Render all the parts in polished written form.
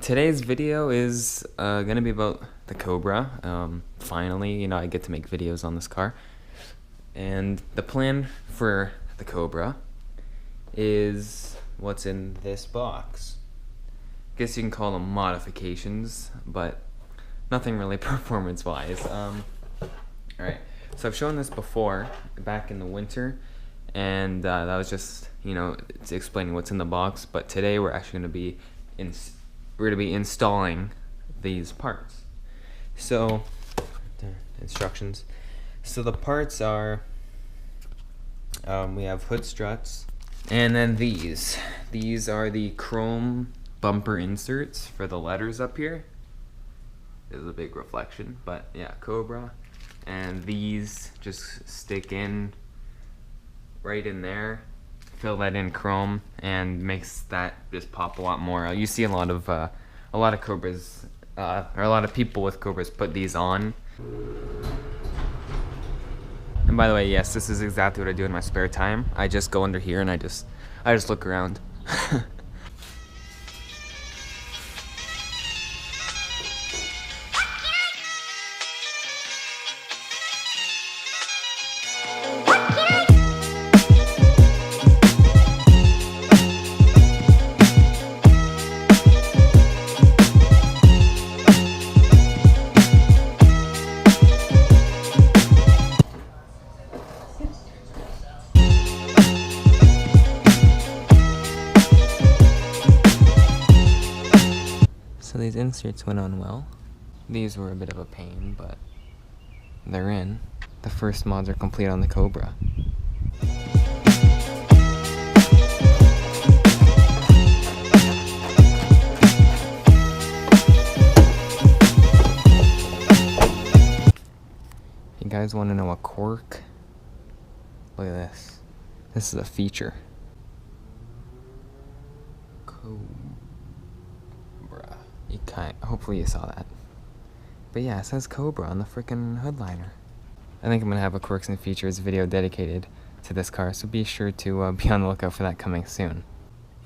Today's video is gonna be about the Cobra. Finally, I get to make videos on this car. And the plan for the Cobra is what's in this box. Guess you can call them modifications, but nothing really performance-wise. Alright, so I've shown this before, back in the winter, and that was just, it's explaining what's in the box, but today we're actually going to be installing these parts. So, instructions. So the parts are, we have hood struts, and then these. These are the chrome bumper inserts for the letters up here. There's a big reflection, but yeah, Cobra. And these just stick in right in there, fill that in chrome, and makes that just pop a lot more. You see a lot of Cobras, or a lot of people with Cobras put these on. And by the way, yes, this is exactly what I do in my spare time. I just go under here and I just look around. So these inserts went on well. These were a bit of a pain, but they're in. The first mods are complete on the Cobra. You guys want to know a quirk? Look at this. This is a feature. Cobra. Hopefully you saw that. But yeah, it says Cobra on the frickin' hood liner. I think I'm gonna have a quirks and features video dedicated to this car, so be sure to be on the lookout for that coming soon.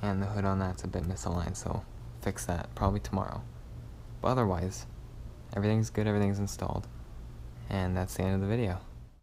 And the hood on that's a bit misaligned, so fix that probably tomorrow. But otherwise, everything's good, everything's installed. And that's the end of the video.